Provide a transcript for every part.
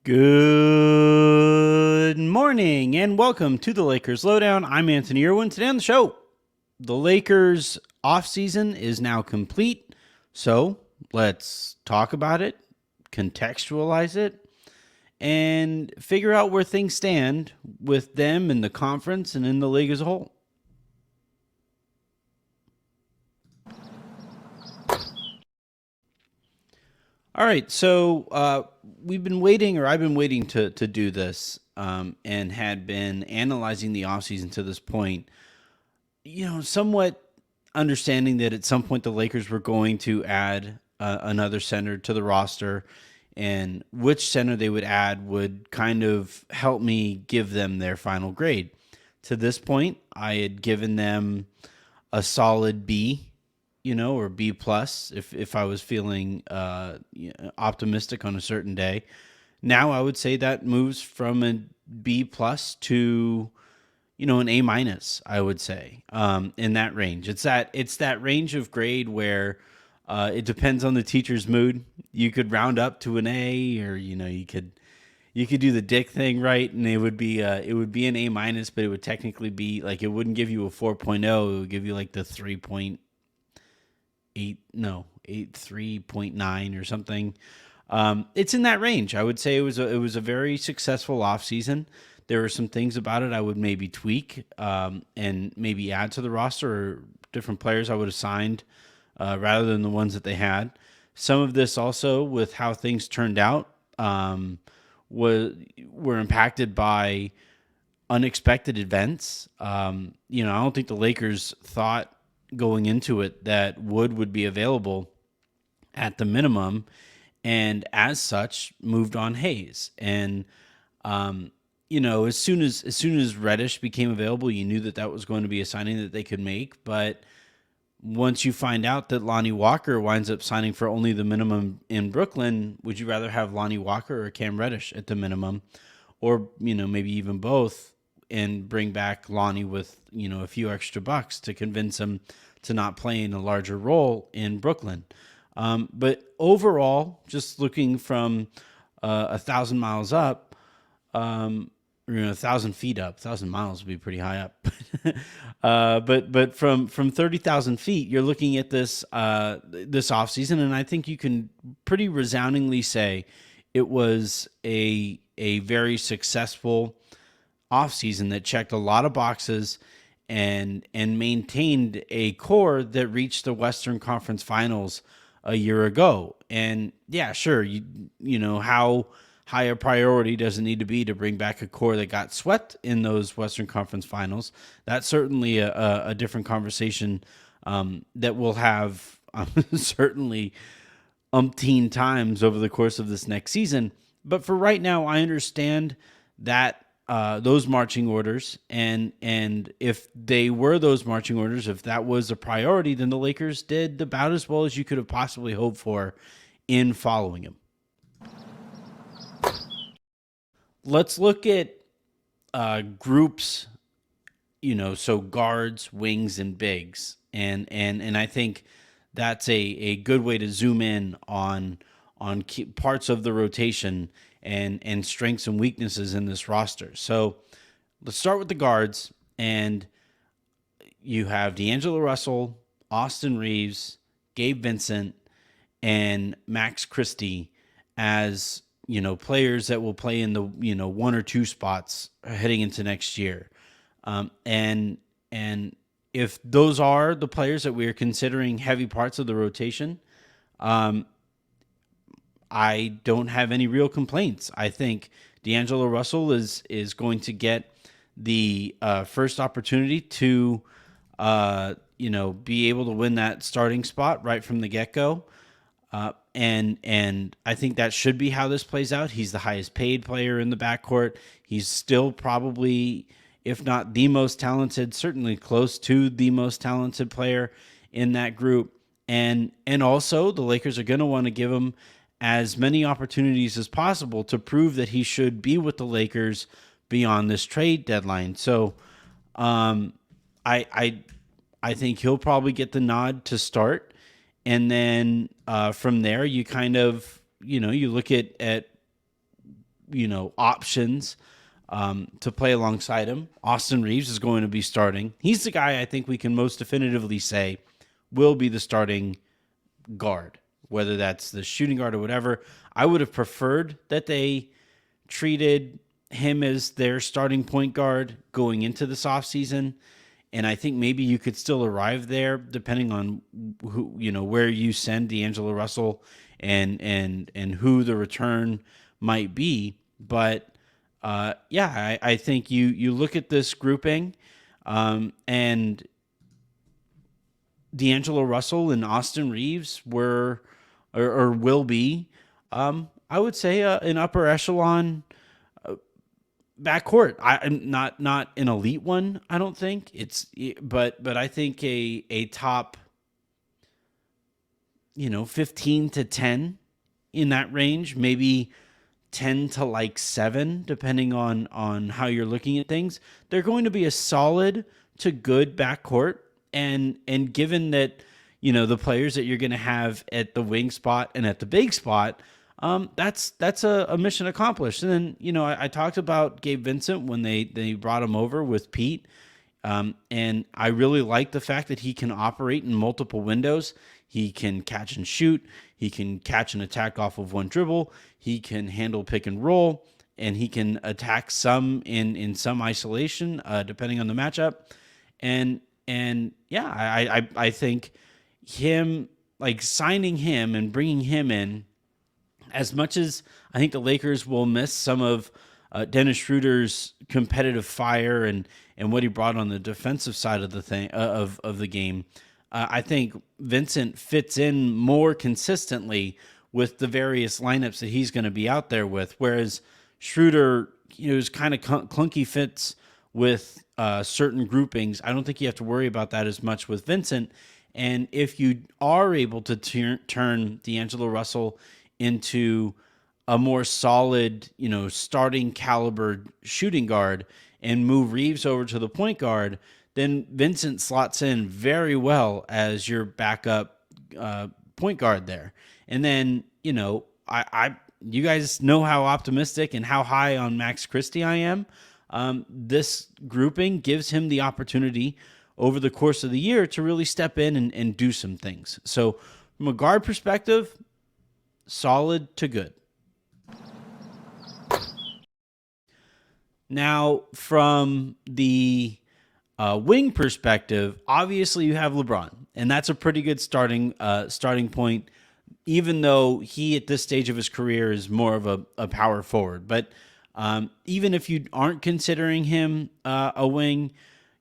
Good morning and welcome to the Lakers Lowdown. I'm Anthony Irwin. Today on the show, the Lakers offseason is now complete. So let's talk about it, contextualize it, and figure out where things stand with them in the conference and in the league as a whole. All right, so we've been waiting, or I've been waiting to do this, and had been analyzing the offseason to this point. Somewhat understanding that at some point the Lakers were going to add another center to the roster, and which center they would add would kind of help me give them their final grade. To this point, I had given them a solid B, or B plus if I was feeling optimistic on a certain day. Now I would say that moves from a B plus to an A minus. I would say in that range. It's that range of grade where it depends on the teacher's mood. You could round up to an A, or you could do the dick thing, right? And it would be an A minus, but it would technically be like, it wouldn't give you a 4.0. It would give you like the 3.9 or something. It's in that range. I would say it was a very successful offseason. There were some things about it I would maybe tweak and maybe add to the roster, or different players I would have signed rather than the ones that they had. Some of this also, with how things turned out, were impacted by unexpected events. I don't think the Lakers thought going into it that Wood would be available at the minimum, and as such moved on Hayes. And as soon as Reddish became available, you knew that was going to be a signing that they could make. But once you find out that Lonnie Walker winds up signing for only the minimum in Brooklyn, would you rather have Lonnie Walker or Cam Reddish at the minimum, or maybe even both, and bring back Lonnie with a few extra bucks to convince him to not play in a larger role in Brooklyn? But overall, just looking from 1,000 miles up, 1,000 feet up, 1,000 miles would be pretty high up. But from 30,000 feet, you're looking at this offseason, and I think you can pretty resoundingly say it was a very successful offseason that checked a lot of boxes and maintained a core that reached the Western Conference Finals a year ago. And yeah, sure, how high a priority does it need to be to bring back a core that got swept in those Western Conference Finals? That's certainly a different conversation that we'll have certainly umpteen times over the course of this next season. But for right now, I understand that those marching orders, and if they were those marching orders, if that was a priority, then the Lakers did about as well as you could have possibly hoped for in following him. Let's look at groups, so guards, wings, and bigs, and I think that's a good way to zoom in on key parts of the rotation and strengths and weaknesses in this roster. So let's start with the guards, and you have D'Angelo Russell, Austin Reeves, Gabe Vincent, and Max Christie as players that will play in the one or two spots heading into next year. And if those are the players that we are considering heavy parts of the rotation, I don't have any real complaints. I think D'Angelo Russell is going to get the first opportunity to be able to win that starting spot right from the get-go. And I think that should be how this plays out. He's the highest paid player in the backcourt. He's still probably, if not the most talented, certainly close to the most talented player in that group. And also the Lakers are going to want to give him as many opportunities as possible to prove that he should be with the Lakers beyond this trade deadline. So I think he'll probably get the nod to start. And then from there, you kind of, you look at options to play alongside him. Austin Reeves is going to be starting. He's the guy I think we can most definitively say will be the starting guard, whether that's the shooting guard or whatever. I would have preferred that they treated him as their starting point guard going into this offseason. And I think maybe you could still arrive there depending on where you send D'Angelo Russell and who the return might be. But I think you look at this grouping, and D'Angelo Russell and Austin Reeves were or will be, I would say, an upper echelon backcourt. Not an elite one, I don't think. But I think a top 15 to 10 in that range, maybe 10 to like 7 depending on how you're looking at things. They're going to be a solid to good backcourt, and given that the players that you're going to have at the wing spot and at the big spot, that's a mission accomplished. And then, I talked about Gabe Vincent when they brought him over with Pete. And I really like the fact that he can operate in multiple windows. He can catch and shoot. He can catch and attack off of one dribble. He can handle pick and roll, and he can attack some in some isolation, depending on the matchup. I think him, like, signing him and bringing him in, as much as I think the Lakers will miss some of Dennis Schroeder's competitive fire and what he brought on the defensive side of the thing of the game, I think Vincent fits in more consistently with the various lineups that he's going to be out there with. Whereas Schroeder, is kind of clunky fits with certain groupings. I don't think you have to worry about that as much with Vincent. And if you are able to turn D'Angelo Russell into a more solid, starting caliber shooting guard and move Reeves over to the point guard, then Vincent slots in very well as your backup point guard there. And then, you guys know how optimistic and how high on Max Christie I am. This grouping gives him the opportunity over the course of the year to really step in and do some things. So from a guard perspective, solid to good. Now, from the wing perspective, obviously you have LeBron, and that's a pretty good starting point, even though he at this stage of his career is more of a power forward. But even if you aren't considering him a wing,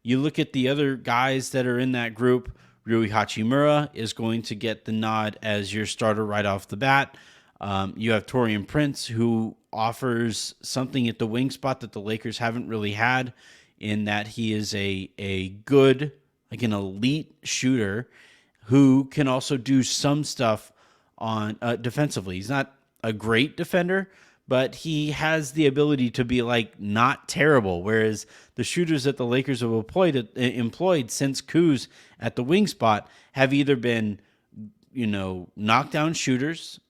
you look at the other guys that are in that group. Rui Hachimura is going to get the nod as your starter right off the bat. You have Taurean Prince, who offers something at the wing spot that the Lakers haven't really had, in that he is a good, like an elite shooter who can also do some stuff on defensively. He's not a great defender, but he has the ability to be like not terrible. Whereas the shooters that the Lakers have employed since Kuz at the wing spot have either been, knockdown shooters,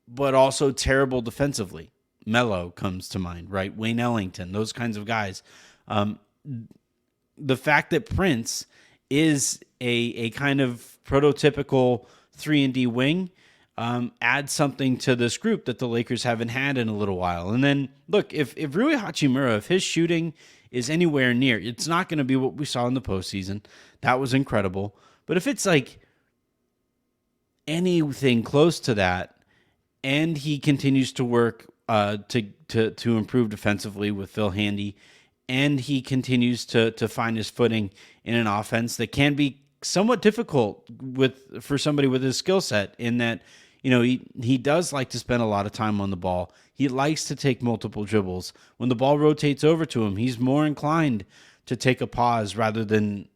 but also terrible defensively. Melo comes to mind, right? Wayne Ellington, those kinds of guys. The fact that Prince is a kind of prototypical 3-and-D wing adds something to this group that the Lakers haven't had in a little while. And then, look, if Rui Hachimura, if his shooting is anywhere near, it's not going to be what we saw in the postseason. That was incredible. But if it's like anything close to that, and he continues to work to improve defensively with Phil Handy, and he continues to find his footing in an offense that can be somewhat difficult for somebody with his skill set, in that, he does like to spend a lot of time on the ball. He likes to take multiple dribbles. When the ball rotates over to him, he's more inclined to take a pause rather than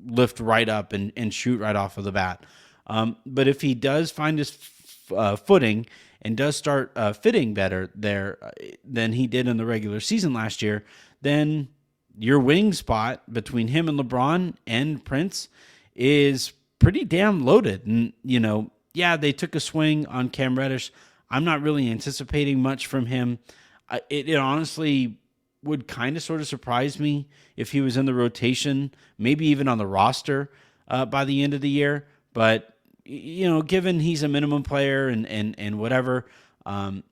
lift right up and shoot right off of the bat. But if he does find his footing and does start fitting better there than he did in the regular season last year, then your wing spot between him and LeBron and Prince is pretty damn loaded. And, they took a swing on Cam Reddish. I'm not really anticipating much from him. It honestly would kind of sort of surprise me if he was in the rotation, maybe even on the roster by the end of the year. But given he's a minimum player and whatever, and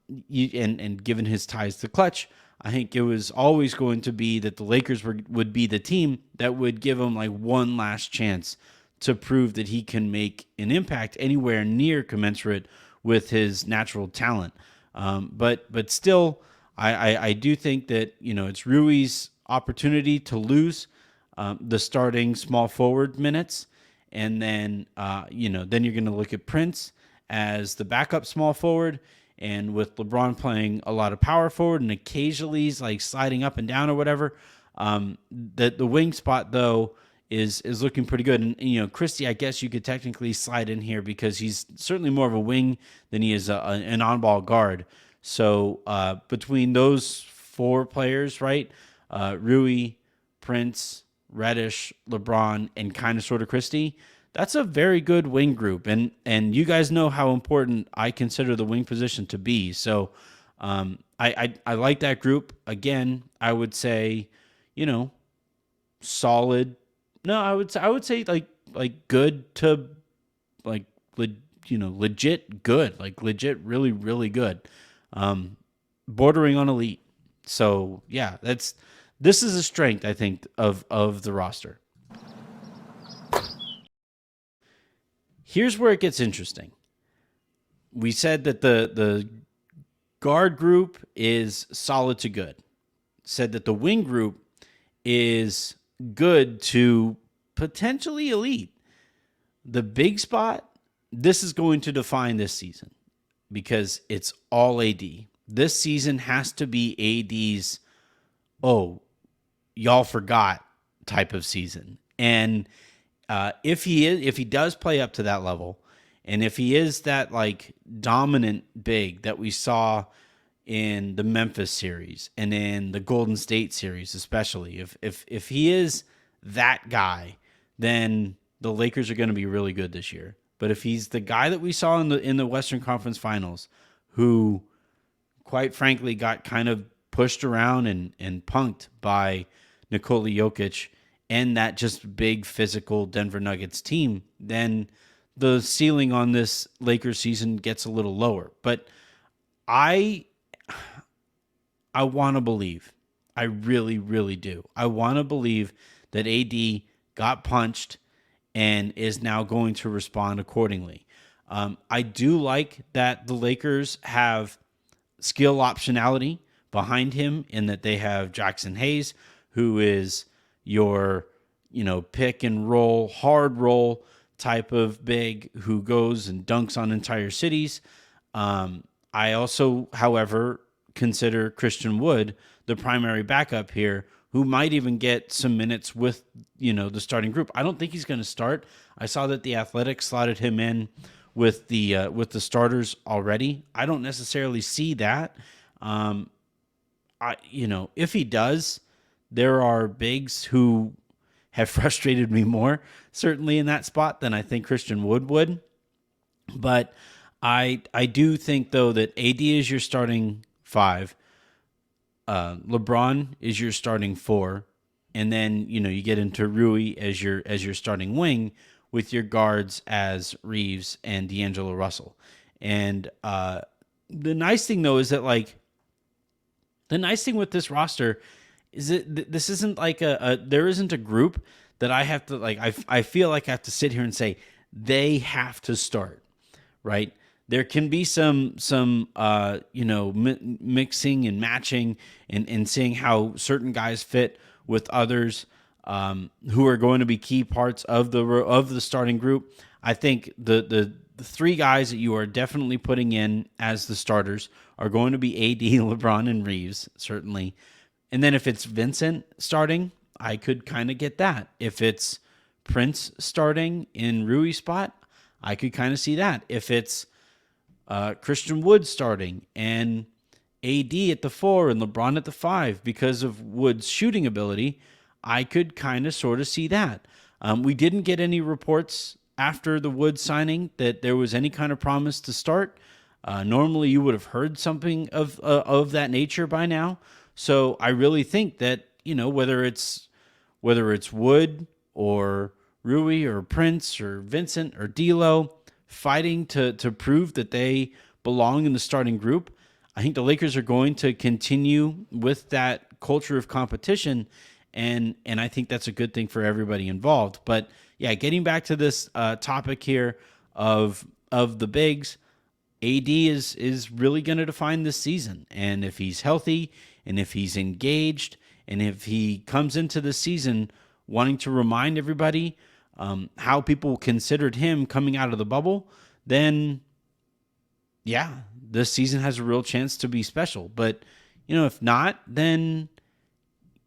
given his ties to Clutch, I think it was always going to be that the Lakers would be the team that would give him like one last chance to prove that he can make an impact anywhere near commensurate with his natural talent. But still, I do think that it's Rui's opportunity to lose the starting small forward minutes, and then then you're going to look at Prince as the backup small forward, and with LeBron playing a lot of power forward and occasionally he's like sliding up and down or whatever. The wing spot though is looking pretty good, and Christie, I guess you could technically slide in here because he's certainly more of a wing than he is an on-ball guard. So between those four players, right, Rui, Prince, Reddish, LeBron, and kind of sort of Christie, that's a very good wing group. And you guys know how important I consider the wing position to be. So I like that group. Again, I would say, solid. No, I would say like good to like legit good, like legit really really good, bordering on elite. So yeah, this is a strength I think of the roster. Here's where it gets interesting. We said that the guard group is solid to good. Said that the wing group is good to potentially elite. The big spot, this is going to define this season because it's all AD. This season has to be AD's, oh, y'all forgot type of season. And if he does play up to that level, and if he is that like dominant big that we saw in the Memphis series and in the Golden State series, especially if he is that guy, then the Lakers are going to be really good this year. But if he's the guy that we saw in the Western Conference Finals, who quite frankly got kind of pushed around and punked by Nikola Jokic and that just big physical Denver Nuggets team, then the ceiling on this Lakers season gets a little lower. But I want to believe, I really, really do. I want to believe that AD got punched and is now going to respond accordingly. I do like that the Lakers have skill optionality behind him in that they have Jackson Hayes, who is your, pick and roll, hard roll type of big who goes and dunks on entire cities. I also, however, consider Christian Wood the primary backup here, who might even get some minutes with, the starting group. I don't think he's going to start. I saw that the Athletic slotted him in with the starters already. I don't necessarily see that. If he does, there are bigs who have frustrated me more, certainly in that spot, than I think Christian Wood would. But I do think, though, that AD is your starting five. LeBron is your starting four. And then, you get into Rui as your starting wing with your guards as Reeves and D'Angelo Russell. And the nice thing, though, is that, like, the nice thing with this roster is that this isn't like there isn't a group that I have to, like, I feel like I have to sit here and say they have to start, right? There can be some mixing and matching and seeing how certain guys fit with others who are going to be key parts of the starting group. I think the three guys that you are definitely putting in as the starters are going to be AD, LeBron, and Reeves, certainly. And then if it's Vincent starting, I could kind of get that. If it's Prince starting in Rui's spot, I could kind of see that. If it's Christian Wood starting and AD at the 4 and LeBron at the 5 because of Wood's shooting ability, I could kind of sort of see that. We didn't get any reports after the Wood signing that there was any kind of promise to start. Normally, you would have heard something of that nature by now. So I really think that, whether it's Wood or Rui or Prince or Vincent or D'Lo fighting to prove that they belong in the starting group, I think the Lakers are going to continue with that culture of competition, and I think that's a good thing for everybody involved. But yeah, getting back to this topic here of the bigs, AD is really going to define this season. And if he's healthy and if he's engaged and if he comes into the season wanting to remind everybody how people considered him coming out of the bubble, then yeah, this season has a real chance to be special. But if not, then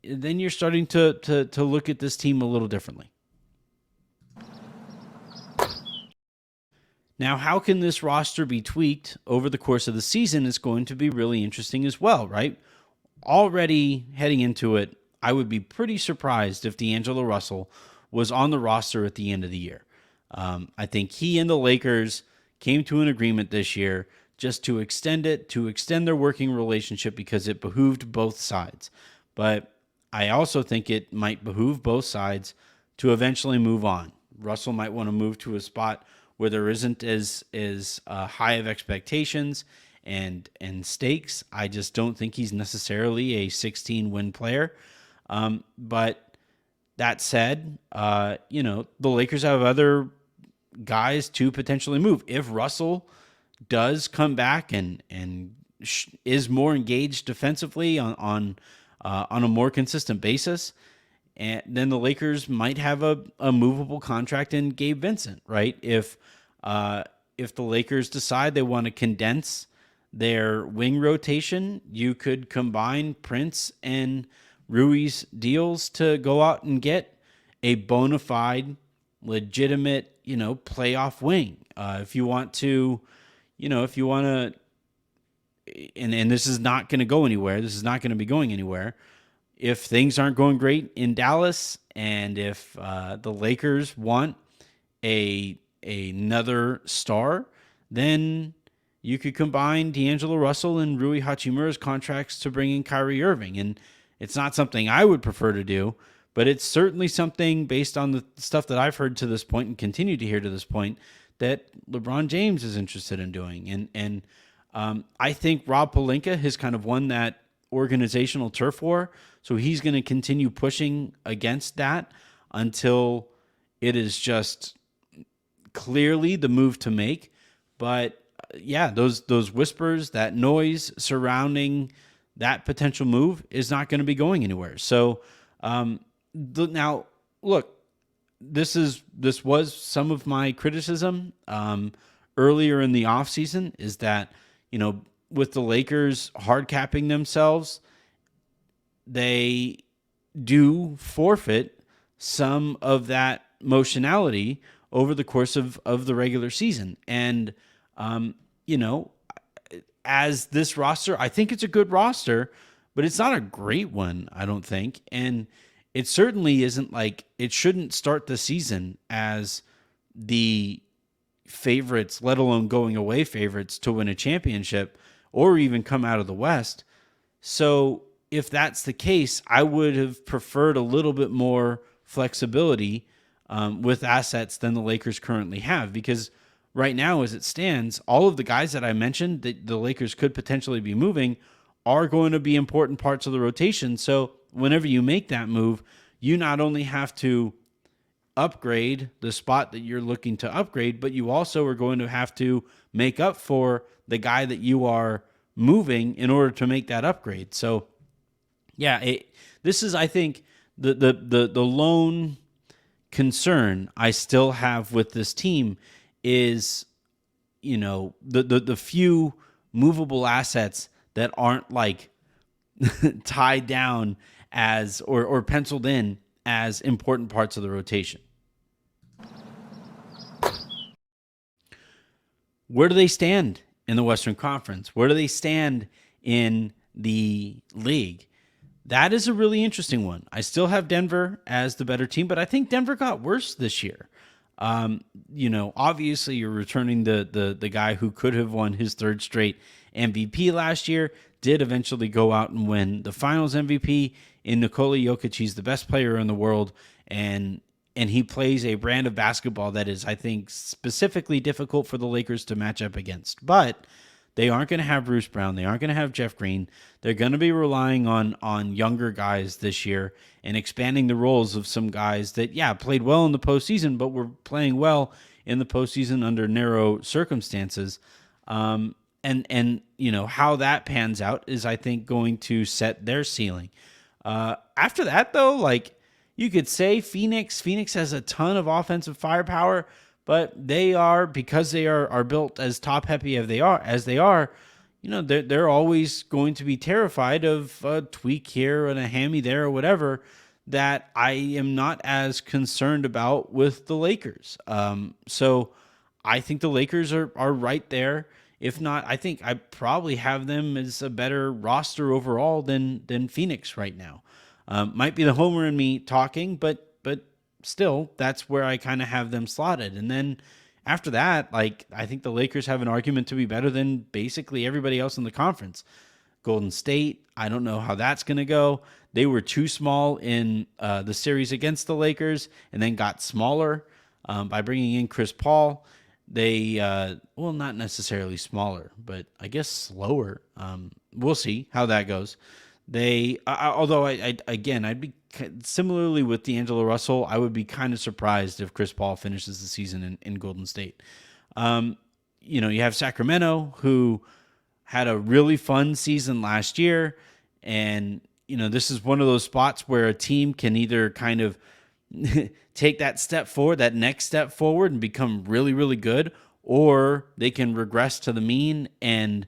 you're starting to look at this team a little differently. Now, how can this roster be tweaked over the course of the season is going to be really interesting as well, right? Already heading into it, I would be pretty surprised if D'Angelo Russell was on the roster at the end of the year. I think he and the Lakers came to an agreement this year just to extend their working relationship because it behooved both sides. But I also think it might behoove both sides to eventually move on. Russell might want to move to a spot where there isn't as high of expectations and stakes. I just don't think he's necessarily a 16-win player. But that said, the Lakers have other guys to potentially move. If Russell does come back and is more engaged defensively on a more consistent basis, and then the Lakers might have a movable contract in Gabe Vincent, right? If the Lakers decide they want to condense their wing rotation, you could combine Prince and Rui's deals to go out and get a bona fide, legitimate, playoff wing. If you want to, and this is not going to go anywhere. This is not going to be going anywhere. If things aren't going great in Dallas, and if the Lakers want another star, then you could combine D'Angelo Russell and Rui Hachimura's contracts to bring in Kyrie Irving. And it's not something I would prefer to do, but it's certainly something, based on the stuff that I've heard to this point and continue to hear to this point, that LeBron James is interested in doing. And I think Rob Pelinka has kind of won that organizational turf war, so he's going to continue pushing against that until it is just clearly the move to make. But yeah, those whispers, that noise surrounding that potential move is not going to be going anywhere. So now look, this was some of my criticism earlier in the offseason, is that with the Lakers hard capping themselves, they do forfeit some of that motionality over the course of the regular season. And, as this roster, I think it's a good roster, but it's not a great one, I don't think. And it certainly isn't it shouldn't start the season as the favorites, let alone going away favorites to win a championship or even come out of the West. So if that's the case, I would have preferred a little bit more flexibility with assets than the Lakers currently have, because right now, as it stands, all of the guys that I mentioned that the Lakers could potentially be moving are going to be important parts of the rotation. So whenever you make that move, you not only have to upgrade the spot that you're looking to upgrade, but you also are going to have to make up for the guy that you are moving in order to make that upgrade. So yeah, this is, I think, the lone concern I still have with this team is, the few movable assets that aren't tied down as or penciled in as important parts of the rotation. Where do they stand in the Western Conference? Where do they stand in the league? That is a really interesting one. I still have Denver as the better team, but I think Denver got worse this year. Obviously you're returning the guy who could have won his third straight MVP last year, did eventually go out and win the Finals MVP in Nikola Jokic. He's the best player in the world, and he plays a brand of basketball that is, I think, specifically difficult for the Lakers to match up against. But they aren't going to have Bruce Brown. They aren't going to have Jeff Green. They're going to be relying on younger guys this year and expanding the roles of some guys that, played well in the postseason, but were playing well in the postseason under narrow circumstances. And how that pans out is, I think, going to set their ceiling. After that, though, you could say Phoenix has a ton of offensive firepower, but they are, because they are built as top heavy as they are, they're always going to be terrified of a tweak here and a hammy there or whatever, that I am not as concerned about with the Lakers. So I think the Lakers are right there. If not, I think I probably have them as a better roster overall than Phoenix right now. Might be the homer in me talking, but still, that's where I kind of have them slotted. And then after that, I think the Lakers have an argument to be better than basically everybody else in the conference. Golden State, I don't know how that's going to go. They were too small in the series against the Lakers, and then got smaller by bringing in Chris Paul. They, not necessarily smaller, but I guess slower. We'll see how that goes. Although I'd be similarly with D'Angelo Russell, I would be kind of surprised if Chris Paul finishes the season in Golden State. You have Sacramento, who had a really fun season last year, and this is one of those spots where a team can either kind of take that next step forward and become really, really good, or they can regress to the mean, and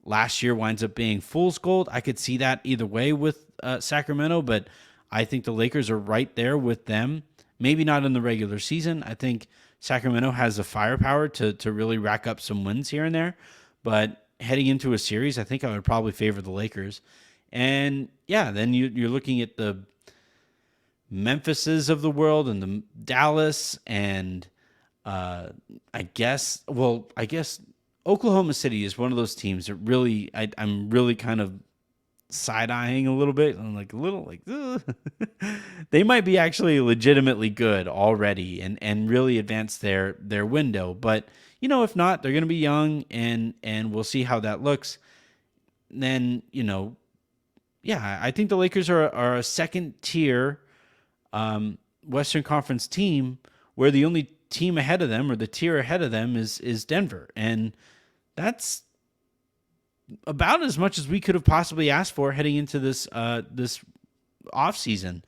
last year winds up being fool's gold. I could see that either way with Sacramento, but I think the Lakers are right there with them. Maybe not in the regular season. I think Sacramento has the firepower to really rack up some wins here and there, but heading into a series, I think I would probably favor the Lakers. And then you're looking at the Memphises of the world and the Dallas, and I guess Oklahoma City is one of those teams that really I'm really kind of side-eyeing a little bit. I'm ugh. They might be actually legitimately good already and really advance their window. But if not, they're going to be young, and we'll see how that looks. Then I think the Lakers are a second tier Western Conference team, where the only team ahead of them, or the tier ahead of them, is Denver, and that's about as much as we could have possibly asked for heading into this offseason.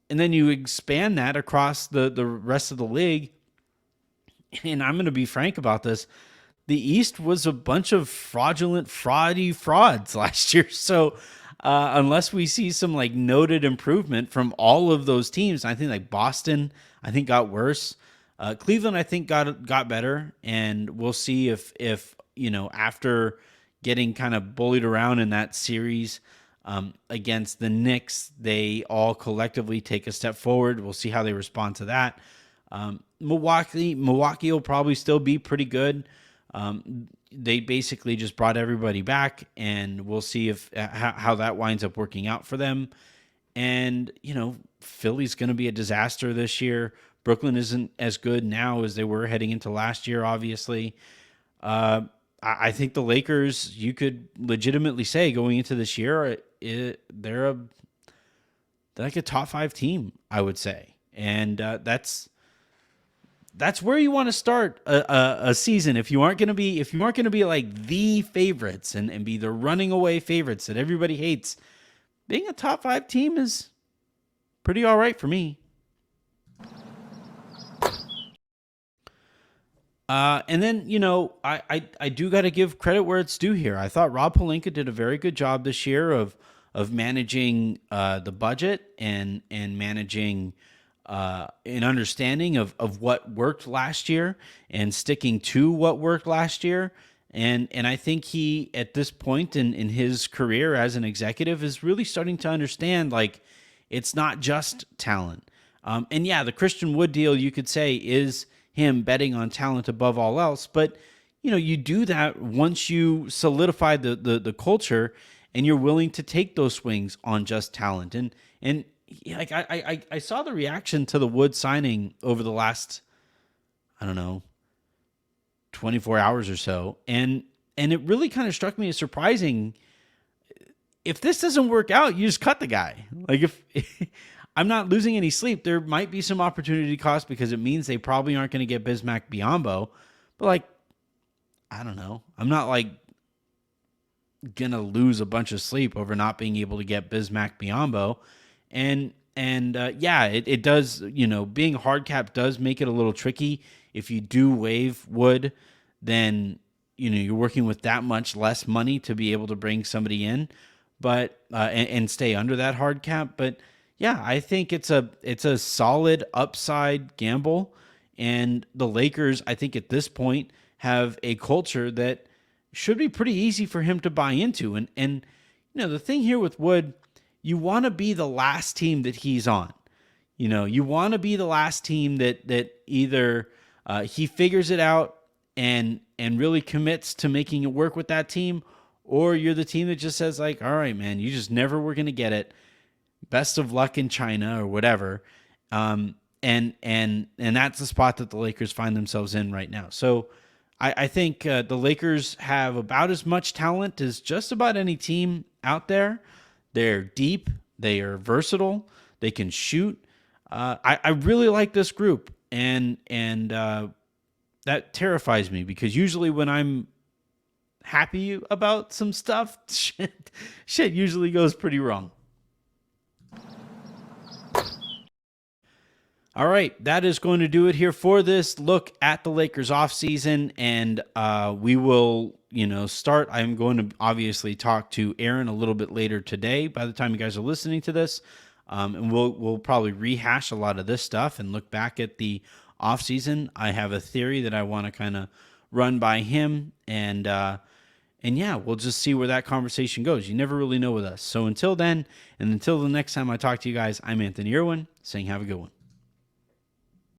And then you expand that across the rest of the league, and I'm going to be frank about this. The East was a bunch of fraudy frauds last year, so unless we see some noted improvement from all of those teams, I think Boston, I think got worse. Cleveland, I think got better, and we'll see if after getting kind of bullied around in that series against the Knicks, they all collectively take a step forward. We'll see how they respond to that. Milwaukee will probably still be pretty good. They basically just brought everybody back, and we'll see how that winds up working out for them. And Philly's going to be a disaster this year. Brooklyn isn't as good now as they were heading into last year, obviously. I think the Lakers, you could legitimately say going into this year, they're like a top 5 team, I would say. And that's where you want to start a season. If you aren't going to be like the favorites and be the running away favorites that everybody hates, being a top 5 team is pretty all right for me. And then, I do got to give credit where it's due here. I thought Rob Pelinka did a very good job this year of managing the budget and managing an understanding of what worked last year and sticking to what worked last year. And I think he, at this point in his career as an executive, is really starting to understand, it's not just talent. And yeah, the Christian Wood deal, you could say, is him betting on talent above all else. But you do that once you solidify the culture, and you're willing to take those swings on just talent. And like I saw the reaction to the Wood signing over the last, I don't know, 24 hours or so, and it really kind of struck me as surprising. If this doesn't work out, you just cut the guy. Like, if I'm not losing any sleep, there might be some opportunity cost because it means they probably aren't going to get Bismack Biyombo. But like, I don't know. I'm not like gonna lose a bunch of sleep over not being able to get Bismack Biyombo. And yeah, it does. Being hard cap does make it a little tricky. If you do waive Wood, then you're working with that much less money to be able to bring somebody in, but and stay under that hard cap. But yeah, I think it's a solid upside gamble, and the Lakers, I think at this point, have a culture that should be pretty easy for him to buy into. And the thing here with Wood, you want to be the last team that he's on. You want to be the last team that either he figures it out and really commits to making it work with that team, or you're the team that just says like, all right, man, you just never were going to get it. Best of luck in China or whatever. And that's the spot that the Lakers find themselves in right now. So I think the Lakers have about as much talent as just about any team out there. They're deep. They are versatile. They can shoot. I really like this group, and that terrifies me because usually when I'm happy about some stuff, shit usually goes pretty wrong. All right, that is going to do it here for this look at the Lakers offseason, and we will, start. I'm going to obviously talk to Aaron a little bit later today by the time you guys are listening to this, and we'll probably rehash a lot of this stuff and look back at the offseason. I have a theory that I want to kind of run by him, and yeah, we'll just see where that conversation goes. You never really know with us. So until then, and until the next time I talk to you guys, I'm Anthony Irwin, saying have a good one.